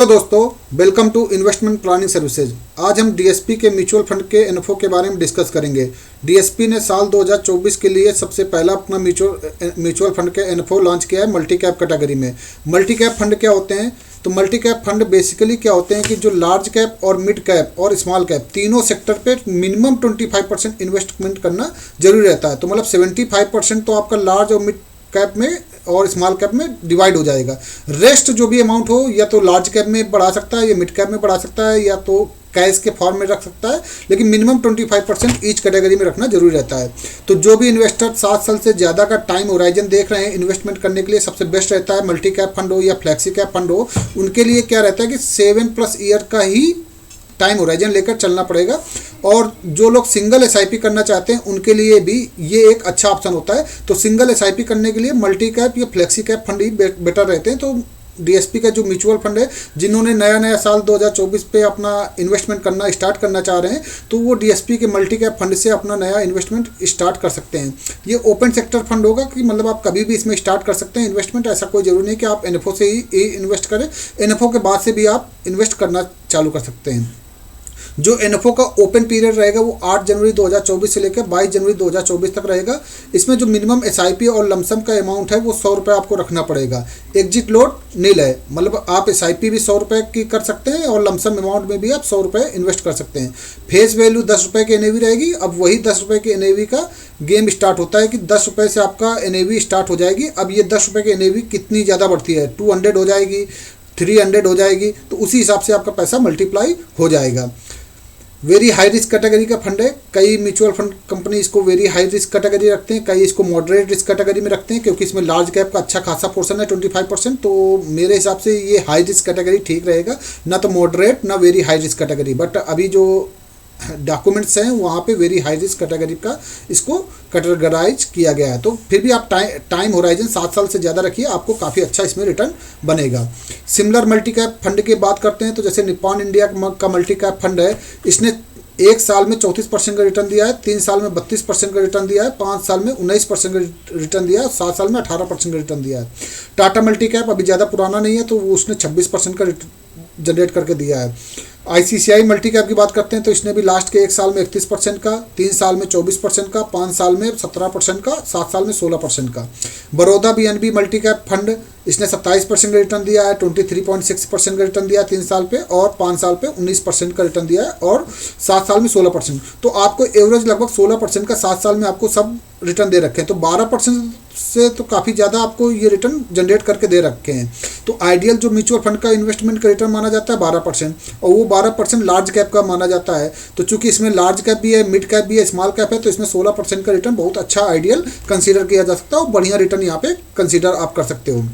तो दोस्तों, welcome to investment planning services. आज हम डीएसपी के म्यूचुअल फंड के इन्फो के बारे में डिस्कस करेंगे। डीएसपी ने साल 2024 के लिए सबसे पहला अपना म्यूचुअल फंड के इन्फो लॉन्च किया है मल्टी कैप कैटेगरी में। मल्टी कैप फंड क्या होते हैं? तो मल्टी कैप फंड बेसिकली क्या होते हैं कि जो लार्ज कैप और मिड कैप और स्मॉल कैप तीनों सेक्टर पे मिनिमम 25% इन्वेस्टमेंट करना जरूरी रहता है। तो मतलब 75% तो आपका लार्ज और मिड कैप में और स्मॉल कैप में डिवाइड हो जाएगा। रेस्ट जो भी अमाउंट हो या तो लार्ज कैप में बढ़ा सकता है या मिड कैप में बढ़ा सकता है या तो कैश के फॉर्म में रख सकता है, लेकिन मिनिमम 25% ईच कैटेगरी में रखना जरूरी रहता है। तो जो भी इन्वेस्टर 7 साल से ज़्यादा का टाइम होराइजन देख रहे हैं इन्वेस्टमेंट करने के लिए, सबसे बेस्ट रहता है मल्टी कैप फंड हो या फ्लैक्सी कैप फंड हो। उनके लिए क्या रहता है कि 7+ ईयर का ही टाइम होराइजन लेकर चलना पड़ेगा। और जो लोग सिंगल एसआईपी करना चाहते हैं उनके लिए भी ये एक अच्छा ऑप्शन होता है। तो सिंगल एसआईपी करने के लिए मल्टी कैप या फ्लेक्सी कैप फंड ही बेटर रहते हैं। तो डीएसपी का जो म्यूचुअल फंड है, जिन्होंने नया साल 2024 पे अपना इन्वेस्टमेंट करना स्टार्ट करना चाह रहे हैं, तो वो डीएसपी के मल्टी कैप फंड से अपना नया इन्वेस्टमेंट स्टार्ट कर सकते हैं। ये ओपन सेक्टर फंड होगा कि मतलब आप कभी भी इसमें स्टार्ट कर सकते हैं इन्वेस्टमेंट। ऐसा कोई जरूरी नहीं कि आप एनएफओ से ही इन्वेस्ट करें, एनएफओ के बाद से भी आप इन्वेस्ट करना चालू कर सकते हैं। जो एनएफओ का ओपन पीरियड रहेगा वो 8 जनवरी 2024 से लेकर 22 जनवरी 2024 तक रहेगा। इसमें जो मिनिमम एसआईपी और लमसम का अमाउंट है वो 100 रुपये आपको रखना पड़ेगा। एग्जिट लोड नील है, मतलब आप एसआईपी भी 100 रुपये की कर सकते हैं और लमसम अमाउंट में भी आप 100 रुपये इन्वेस्ट कर सकते हैं। फेस वैल्यू 10 रुपये की एनएवी रहेगी। अब वही 10 रुपये की एनएवी का गेम स्टार्ट होता है कि 10 रुपये से आपका एनएवी स्टार्ट हो जाएगी। अब ये 10 रुपये की एनएवी कितनी ज़्यादा बढ़ती है, 200 हो जाएगी, 300 हो जाएगी, तो उसी हिसाब से आपका पैसा मल्टीप्लाई हो जाएगा। वेरी हाई रिस्क कैटेगरी का फंड है। कई म्यूचुअल फंड कंपनी इसको वेरी हाई रिस्क कैटेगरी रखते हैं, कई इसको मॉडरेट रिस्क कैटेगरी में रखते हैं, क्योंकि इसमें लार्ज कैप का अच्छा खासा पोर्शन है 25%। तो मेरे हिसाब से ये हाई रिस्क कैटेगरी ठीक रहेगा, ना तो मॉडरेट ना very high risk category. But अभी जो डॉक्यूमेंट्स हैं वहाँ पे वेरी हाई रिस्क कैटेगरी का इसको कैटेगराइज किया गया है। तो फिर भी आप टाइम होराइजन 7 साल से ज़्यादा रखिए, आपको काफ़ी अच्छा इसमें रिटर्न बनेगा। सिमिलर मल्टी कैप फंड की बात करते हैं तो जैसे निप्पॉन इंडिया का मल्टी कैप फंड है, इसने 1 साल में 34% का रिटर्न दिया है, 3 साल में 32% का रिटर्न दिया है, 5 साल में 19% का रिटर्न दिया है, 7 साल में 18% का रिटर्न दिया है। टाटा मल्टी कैप अभी ज़्यादा पुराना नहीं है तो उसने 26% का जनरेट करके दिया है। आईसीसीआई मल्टी कैप की बात करते हैं तो इसने भी लास्ट के 1 साल में 31% का, 3 साल में 24% का, 5 साल में 17% का, 7 साल में 16% का। Baroda BNB multi cap fund इसने 27% का रिटर्न दिया है, 23.6% का रिटर्न दिया है 3 साल पे, और 5 साल पे 19% का रिटर्न दिया है, और 7 साल में 16%। तो आपको एवरेज लगभग 16% का 7 साल में आपको सब रिटर्न दे रखे हैं। तो 12% से तो काफ़ी ज़्यादा आपको ये रिटर्न जनरेट करके दे रखे हैं। तो आइडियल जो म्यूचुअल फंड का इन्वेस्टमेंट का रिटर्न माना जाता है 12%, और वो 12% लार्ज कैप का माना जाता है। तो चूंकि इसमें लार्ज कैप भी है, मिड कैप भी है, स्मॉल कैप है, तो इसमें 16% का रिटर्न बहुत अच्छा आइडियल कंसीडर किया जा सकता है और बढ़िया रिटर्न यहाँ पे कंसीडर आप कर सकते हो।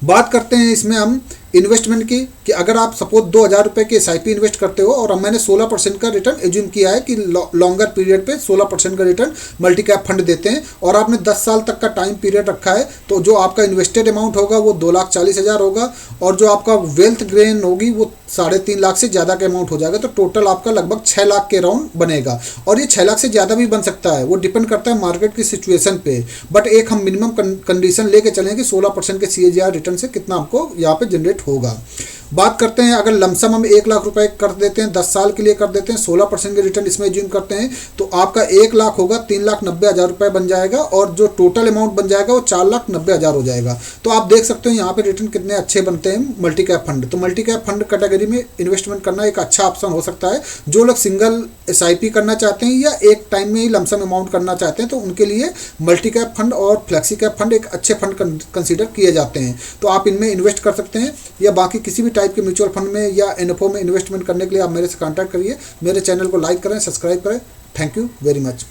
बात करते हैं इसमें हम इन्वेस्टमेंट की, कि अगर आप सपोज 2000 रुपये के एसआईपी इन्वेस्ट करते हो और मैंने 16% का रिटर्न एज्यूम किया है कि लॉन्गर पीरियड पे 16% का रिटर्न मल्टी कैप फंड देते हैं, और आपने 10 साल तक का टाइम पीरियड रखा है, तो जो आपका इन्वेस्टेड अमाउंट होगा वो 2,40,000 होगा, और जो आपका वेल्थ गेन होगी वो 3.5 लाख से ज़्यादा का अमाउंट हो जाएगा। तो टोटल आपका लगभग 6 लाख के राउंड बनेगा, और ये 6 लाख से ज़्यादा भी बन सकता है, वो डिपेंड करता है मार्केट की सिचुएशन पे। बट एक हम मिनिमम कंडीशन लेके चलें कि 16% के CAGR रिटर्न से कितना आपको यहाँ पे जनरेट होगा। बात करते हैं अगर लमसम हम 1 लाख रुपए कर देते हैं, 10 साल के लिए कर देते हैं, 16% के रिटर्न इसमें एज्यूम करते हैं, तो आपका 1 लाख होगा 3,90,000 रुपये बन जाएगा, और जो टोटल अमाउंट बन जाएगा वो 4,90,000 हो जाएगा। तो आप देख सकते हो यहाँ पे रिटर्न कितने अच्छे बनते हैं मल्टी कैप फंड। तो मल्टी कैप फंड कैटेगरी में इन्वेस्टमेंट करना एक अच्छा ऑप्शन हो सकता है। जो लोग सिंगल एसआईपी करना चाहते हैं या एक टाइम में ही लमसम अमाउंट करना चाहते हैं, तो उनके लिए मल्टी कैप फंड और फ्लेक्सी कैप फंड एक अच्छे फंड कंसीडर किए जाते हैं। तो आप इनमें इन्वेस्ट कर सकते हैं, या बाकी किसी भी टाइप के म्यूचुअल फंड में या एनएफओ में इन्वेस्टमेंट करने के लिए आप मेरे से कांटेक्ट करिए। मेरे चैनल को लाइक करें, सब्सक्राइब करें। Thank you very much.